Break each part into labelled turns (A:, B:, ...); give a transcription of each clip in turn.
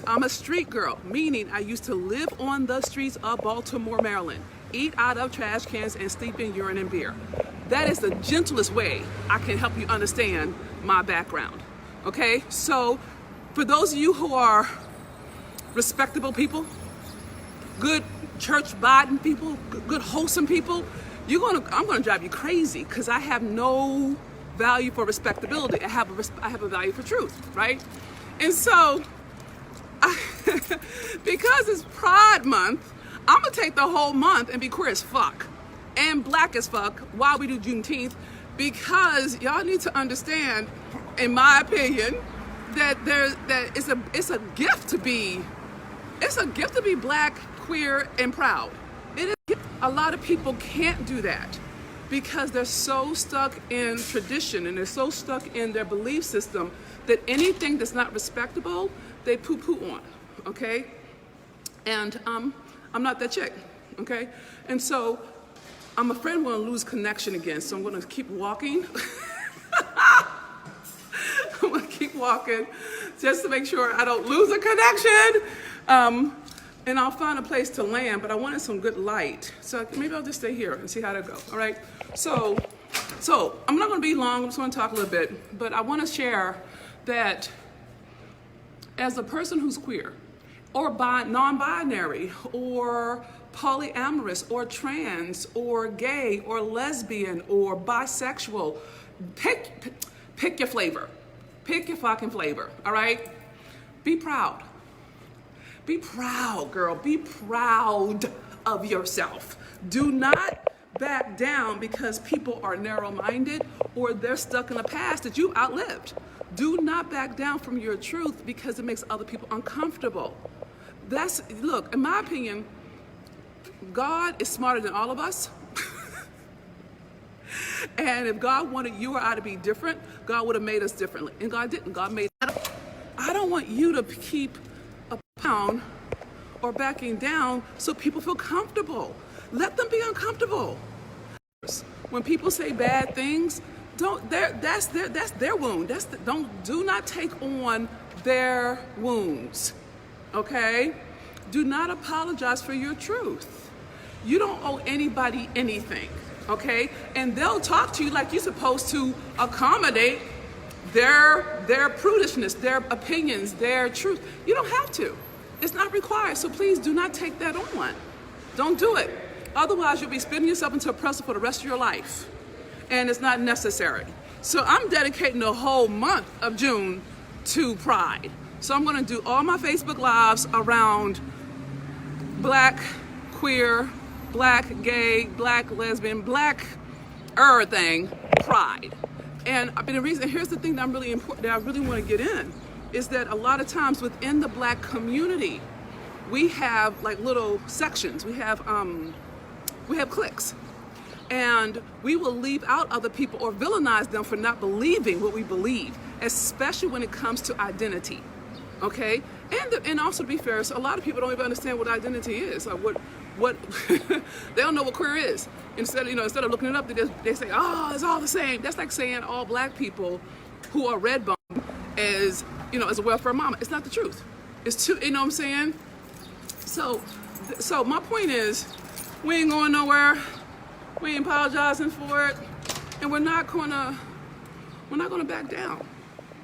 A: I'm a street girl, meaning I used to live on the streets of Baltimore, Maryland, eat out of trash cans and sleep in urine and beer. That is the gentlest way I can help you understand my background, okay? So for those of you who are respectable people, good church-abiding people, good wholesome people, I'm gonna drive you crazy because I have no value for respectability. I have a value for truth, right? And so, because it's Pride Month, I'm gonna take the whole month and be queer as fuck and black as fuck while we do Juneteenth, because y'all need to understand, in my opinion, that it's a gift to be black, queer, and proud. It is. A lot of people can't do that because they're so stuck in tradition and they're so stuck in their belief system that anything that's not respectable, they poo-poo on, okay? And I'm not that chick, okay? And so I'm afraid I'm gonna lose connection again, so I'm gonna keep walking. I'm gonna keep walking just to make sure I don't lose a connection. And I'll find a place to land, but I wanted some good light. So maybe I'll just stay here and see how that goes, all right? So I'm not gonna be long, I'm just gonna talk a little bit, but I wanna share that as a person who's queer, or non-binary, or polyamorous, or trans, or gay, or lesbian, or bisexual, pick your flavor. Pick your fucking flavor, all right? Be proud. Be proud, girl. Be proud of yourself. Do not back down because people are narrow-minded or they're stuck in a past that you outlived. Do not back down from your truth because it makes other people uncomfortable. Look, in my opinion, God is smarter than all of us. And if God wanted you or I to be different, God would have made us differently. And God didn't. God made. I don't want you to keep down or backing down so people feel comfortable. Let them be uncomfortable. When people say bad things, that's their wound. Do not take on their wounds. Okay? Do not apologize for your truth. You don't owe anybody anything. Okay? And they'll talk to you like you're supposed to accommodate their prudishness, their opinions, their truth. You don't have to. It's not required, so please do not take that on. Don't do it. Otherwise, you'll be spinning yourself into a pretzel for the rest of your life, and it's not necessary. So I'm dedicating the whole month of June to Pride. So I'm gonna do all my Facebook Lives around black, queer, black, gay, black, lesbian, black, everything, Pride. And the reason, here's the thing that I'm really important, that I really want to get in, is that a lot of times within the black community, we have like little sections. We have cliques, and we will leave out other people or villainize them for not believing what we believe, especially when it comes to identity. Okay, and also to be fair, so a lot of people don't even understand what identity is. Like what they don't know what queer is. Instead of looking it up, they say, oh, it's all the same. That's like saying all black people who are red bone as a welfare mama. It's not the truth. It's too, you know what I'm saying? So my point is, we ain't going nowhere. We ain't apologizing for it, and we're not gonna back down.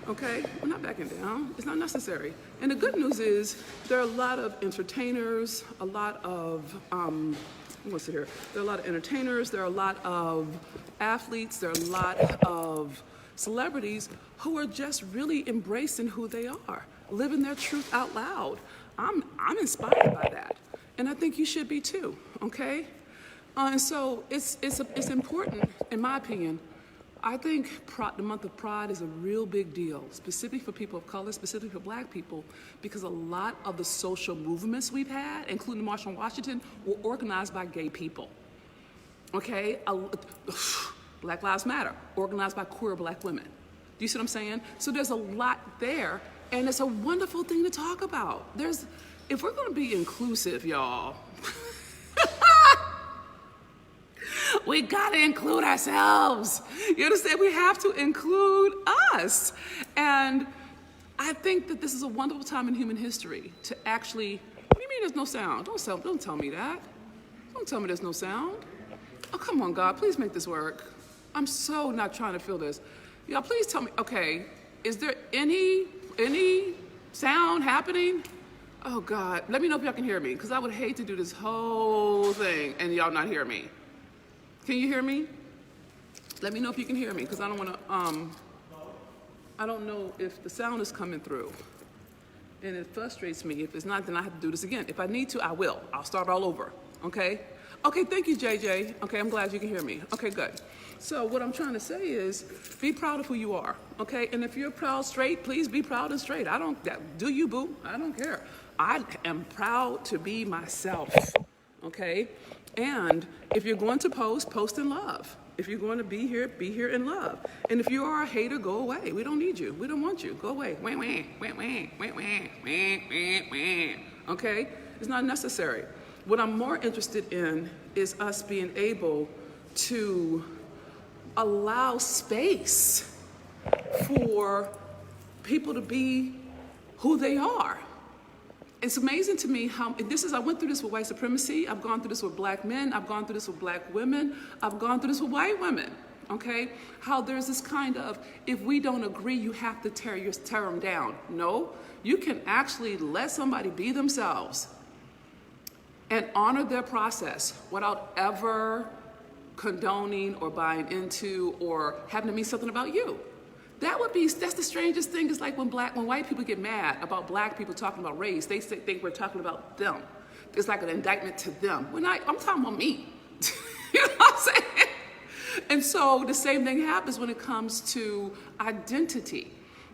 A: Okay, we're not backing down. It's not necessary. And the good news is there are a lot of entertainers, a lot of There are a lot of entertainers, there are a lot of athletes, there are a lot of celebrities who are just really embracing who they are, living their truth out loud. I'm inspired by that, and I think you should be too. Okay, and so it's important, in my opinion. I think the month of Pride is a real big deal, specifically for people of color, specifically for black people, because a lot of the social movements we've had, including the March on Washington, were organized by gay people. Okay? Black Lives Matter, organized by queer black women. Do you see what I'm saying? So there's a lot there, and it's a wonderful thing to talk about. If we're gonna be inclusive, y'all, we gotta include ourselves. You understand? We have to include us. And I think that this is a wonderful time in human history to actually, what do you mean there's no sound? Don't tell me that. Don't tell me there's no sound. Oh, come on, God, please make this work. I'm so not trying to feel this. Y'all, please tell me, okay, is there any sound happening? Oh, God, let me know if y'all can hear me, because I would hate to do this whole thing and y'all not hear me. Can you hear me? Let me know if you can hear me, because I don't want to, I don't know if the sound is coming through. And it frustrates me. If it's not, then I have to do this again. If I need to, I will. I'll start all over, okay? Okay, thank you, JJ. Okay, I'm glad you can hear me. Okay, good. So what I'm trying to say is be proud of who you are, okay? And if you're proud straight, please be proud and straight. Do you, boo? I don't care. I am proud to be myself, okay? And if you're going to post in love. If you're going to be here in love. And if you are a hater, go away. We don't need you. We don't want you. Go away. Okay? It's not necessary. What I'm more interested in is us being able to allow space for people to be who they are. It's amazing to me how, I went through this with white supremacy, I've gone through this with black men, I've gone through this with black women, I've gone through this with white women, okay? How there's this kind of, if we don't agree, you have to tear them down. No, you can actually let somebody be themselves and honor their process without ever condoning or buying into or having to mean something about you. That's the strangest thing. Is like when white people get mad about black people talking about race, they think we're talking about them. It's like an indictment to them. I'm talking about me. You know what I'm saying? And so the same thing happens when it comes to identity.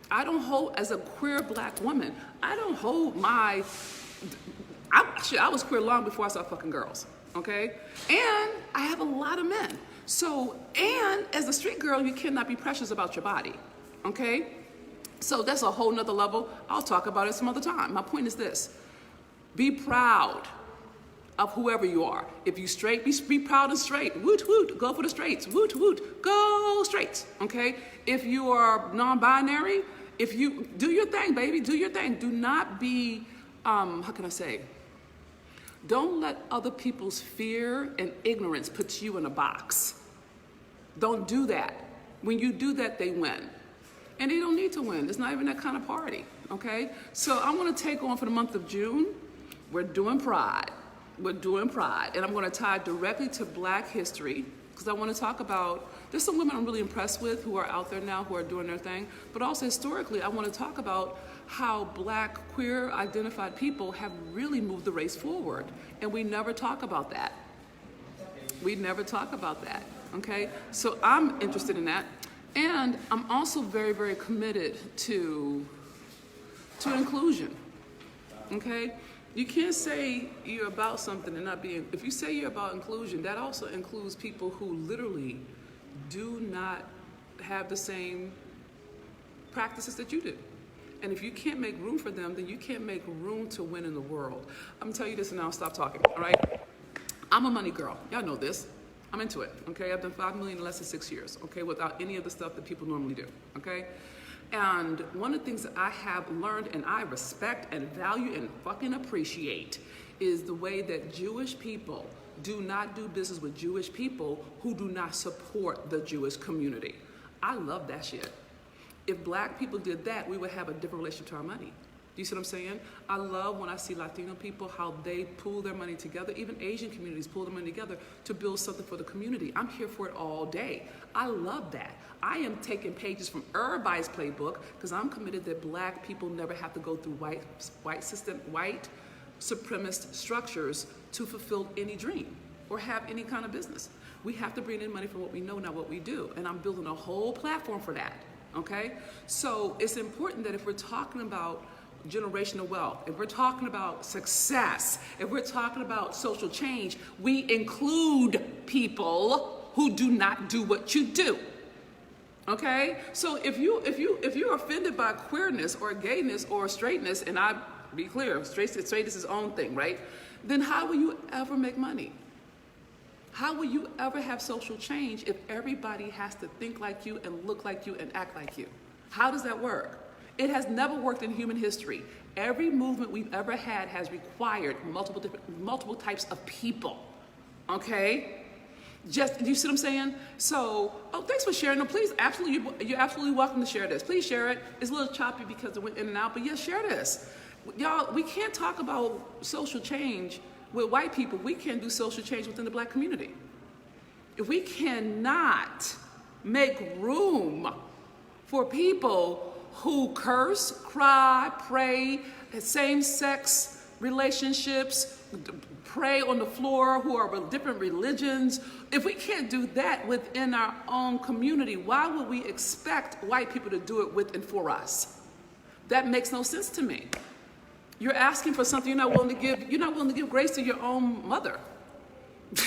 A: I as a queer black woman, I was queer long before I saw fucking girls, okay? And I have a lot of men. So, and as a street girl, you cannot be precious about your body, okay? So that's a whole nother level. I'll talk about it some other time. My point is this: be proud of whoever you are. If you straight, be proud and straight. Woot, woot, go for the straights. Woot, woot, go straights, okay? If you are non-binary, if you do your thing, baby, do your thing. Do not be, how can I say? Don't let other people's fear and ignorance put you in a box. Don't do that. When you do that, they win. And they don't need to win. It's not even that kind of party, okay? So I want to take on for the month of June, we're doing Pride. We're doing Pride. And I'm going to tie it directly to Black history, because I want to talk about, there's some women I'm really impressed with who are out there now who are doing their thing, but also historically, I want to talk about how Black queer identified people have really moved the race forward. And we never talk about that. We never talk about that, okay? So I'm interested in that. And I'm also very, very committed to inclusion, okay? You can't say you're about something and not be, if you say you're about inclusion, that also includes people who literally do not have the same practices that you do. And if you can't make room for them, then you can't make room to win in the world. I'm gonna tell you this and now I'll stop talking, all right? I'm a money girl, y'all know this. I'm into it, okay? I've done 5 million in less than 6 years, okay? Without any of the stuff that people normally do, okay? And one of the things that I have learned and I respect and value and fucking appreciate is the way that Jewish people do not do business with Jewish people who do not support the Jewish community. I love that shit. If Black people did that, we would have a different relationship to our money. Do you see what I'm saying? I love when I see Latino people, how they pool their money together. Even Asian communities pool their money together to build something for the community. I'm here for it all day. I love that. I am taking pages from everybody's playbook because I'm committed that Black people never have to go through white supremacist structures to fulfill any dream or have any kind of business. We have to bring in money for what we know, not what we do. And I'm building a whole platform for that, okay? So it's important that if we're talking about generational wealth, if we're talking about success, if we're talking about social change, we include people who do not do what you do. Okay? So if you're offended by queerness or gayness or straightness, and I be clear, straightness is its own thing, right? Then how will you ever make money? How will you ever have social change if everybody has to think like you and look like you and act like you? How does that work? It has never worked in human history. Every movement we've ever had has required multiple types of people. Okay? Just, you see what I'm saying? So, oh, thanks for sharing. No, please, absolutely, you're absolutely welcome to share this. Please share it. It's a little choppy because it went in and out, but yes, share this. Y'all, we can't talk about social change with white people. We can't do social change within the black community. If we cannot make room for people who curse, cry, pray, same-sex relationships, pray on the floor, who are of different religions, if we can't do that within our own community, why would we expect white people to do it with and for us? That makes no sense to me. You're asking for something you're not willing to give. You're not willing to give grace to your own mother.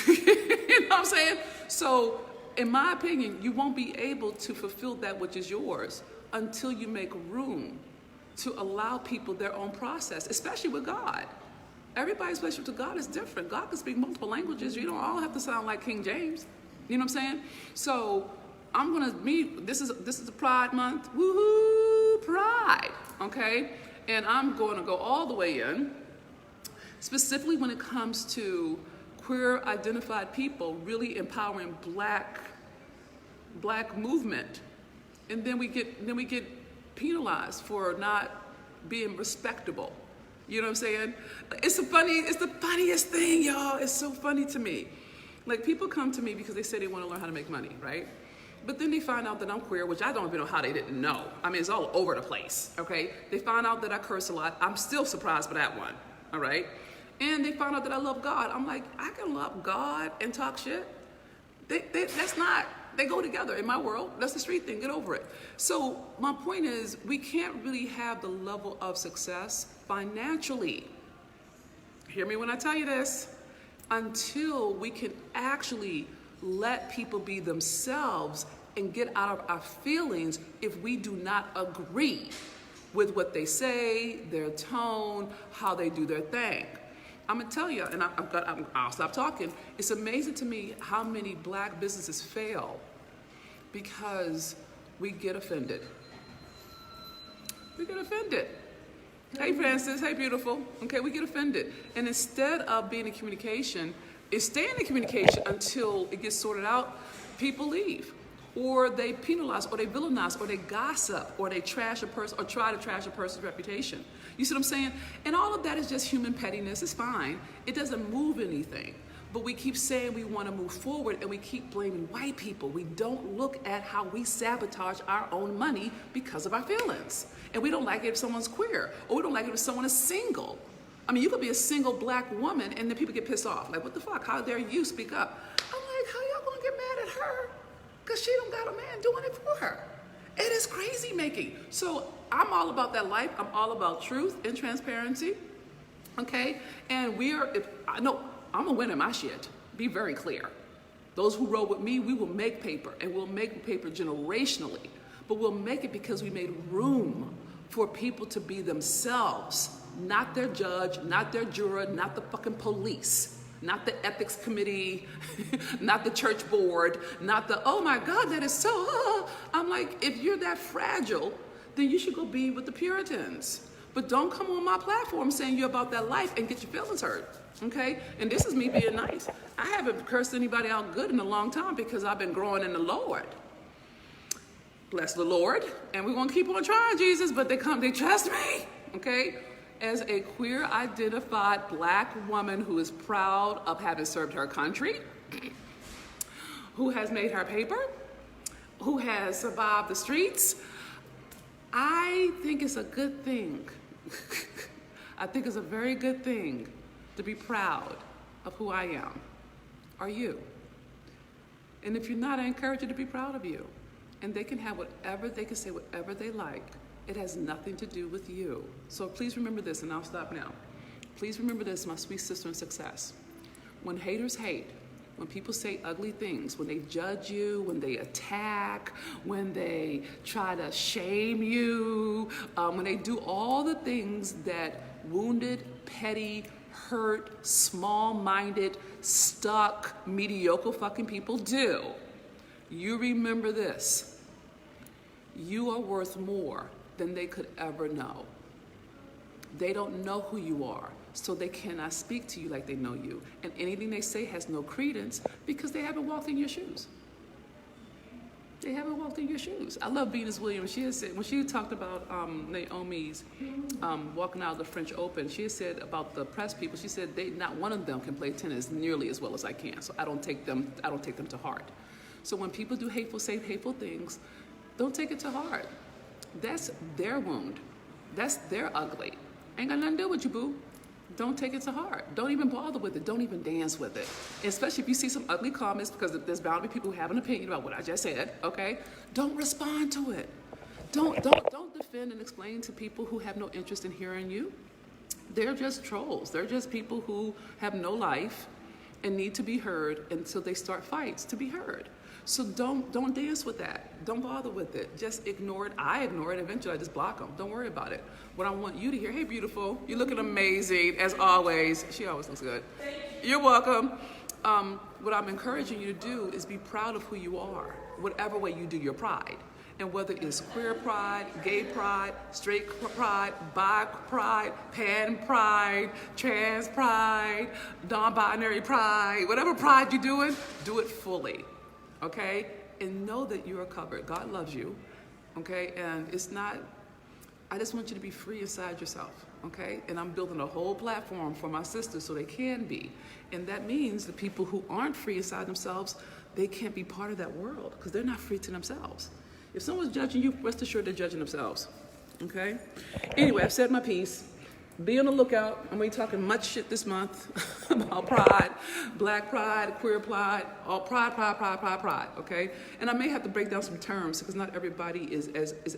A: You know what I'm saying? So, in my opinion, you won't be able to fulfill that which is yours until you make room to allow people their own process, especially with God. Everybody's relationship to God is different. God can speak multiple languages. You don't all have to sound like King James. You know what I'm saying? So this is a Pride Month. Woohoo, Pride, okay? And I'm going to go all the way in, specifically when it comes to queer identified people really empowering black movement. And then we get penalized for not being respectable. You know what I'm saying? It's the funniest thing, y'all. It's so funny to me. Like, people come to me because they say they want to learn how to make money, right? But then they find out that I'm queer, which I don't even know how they didn't know. I mean, it's all over the place, okay? They find out that I curse a lot. I'm still surprised by that one, all right? And they found out that I love God. I'm like, I can love God and talk shit? They go together in my world. That's the street thing. Get over it. So my point is, we can't really have the level of success financially, hear me when I tell you this, until we can actually let people be themselves and get out of our feelings if we do not agree with what they say, their tone, how they do their thing. I'm gonna tell you, and I'll stop talking. It's amazing to me how many black businesses fail because we get offended. We get offended. Hey, Francis. Hey, beautiful. Okay, we get offended. And instead of being in communication, stay in the communication until it gets sorted out, people leave. Or they penalize, or they villainize, or they gossip, or they trash a person, or try to trash a person's reputation. You see what I'm saying? And all of that is just human pettiness. It's fine. It doesn't move anything. But we keep saying we want to move forward, and we keep blaming white people. We don't look at how we sabotage our own money because of our feelings. And we don't like it if someone's queer, or we don't like it if someone is single. I mean, you could be a single black woman, and then people get pissed off. Like, what the fuck? How dare you speak up? I'm like, how y'all gonna get mad at her? Because she don't got a man doing it for her. It is crazy making. So I'm all about that life. I'm all about truth and transparency. Okay? And I'm a winner in my shit. Be very clear. Those who roll with me, we will make paper, and we'll make paper generationally. But we'll make it because we made room for people to be themselves, not their judge, not their juror, not the fucking police, not the ethics committee, not the church board, not the, oh my God, that is so, I'm like, if you're that fragile, then you should go be with the Puritans. But don't come on my platform saying you're about that life and get your feelings hurt, okay? And this is me being nice. I haven't cursed anybody out good in a long time because I've been growing in the Lord. Bless the Lord. And we're gonna keep on trying, Jesus, but they trust me, okay? As a queer identified black woman who is proud of having served her country, who has made her paper, who has survived the streets, I think it's a good thing. I think it's a very good thing to be proud of who I am. Are you? And if you're not, I encourage you to be proud of you. And they can have whatever, they can say whatever they like. It has nothing to do with you. So please remember this, and I'll stop now. Please remember this, my sweet sister in success. When haters hate, when people say ugly things, when they judge you, when they attack, when they try to shame you, when they do all the things that wounded, petty, hurt, small-minded, stuck, mediocre fucking people do, you remember this. You are worth more than they could ever know. They don't know who you are, so they cannot speak to you like they know you. And anything they say has no credence because they haven't walked in your shoes. They haven't walked in your shoes. I love Venus Williams. She has said, when she talked about Naomi's walking out of the French Open, she said about the press people, she said not one of them can play tennis nearly as well as I can. So I don't take them to heart. So when people do say hateful things, don't take it to heart. That's their wound. That's their ugly. Ain't got nothing to do with you, boo. Don't take it to heart. Don't even bother with it. Don't even dance with it. Especially if you see some ugly comments, because there's bound to be people who have an opinion about what I just said, okay? Don't respond to it. Don't defend and explain to people who have no interest in hearing you. They're just trolls. They're just people who have no life and need to be heard until they start fights to be heard. So don't dance with that. Don't bother with it. Just ignore it. I ignore it. Eventually, I just block them. Don't worry about it. What I want you to hear, hey, beautiful, you're looking amazing, as always. She always looks good. You're welcome. What I'm encouraging you to do is be proud of who you are, whatever way you do your pride. And whether it's queer pride, gay pride, straight pride, bi pride, pan pride, trans pride, non-binary pride, whatever pride you're doing, do it fully. Okay? And know that you are covered. God loves you. Okay? And it's not, I just want you to be free inside yourself. Okay? And I'm building a whole platform for my sisters so they can be. And that means the people who aren't free inside themselves, they can't be part of that world because they're not free to themselves. If someone's judging you, rest assured they're judging themselves. Okay? Anyway, I've said my piece. Be on the lookout. I'm going to be talking much shit this month about pride, black pride, queer pride, all pride, okay? And I may have to break down some terms because not everybody is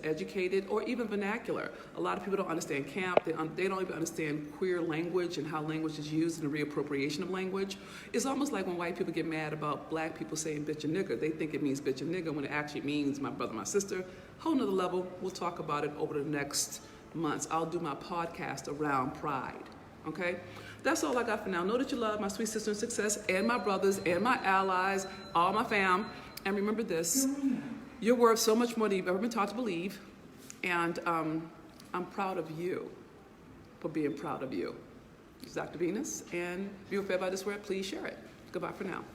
A: educated or even vernacular. A lot of people don't understand camp. They don't even understand queer language and how language is used in the reappropriation of language. It's almost like when white people get mad about black people saying bitch and nigger. They think it means bitch and nigger when it actually means my brother, my sister. Whole nother level. We'll talk about it over the next months. I'll do my podcast around pride, okay? That's all I got for now. Know that you love my sweet sister in success and my brothers and my allies, all my fam. And remember this, you're worth so much more than you've ever been taught to believe. And I'm proud of you for being proud of you. This is Dr. Venus, and if you're fed by this word, please share it. Goodbye for now.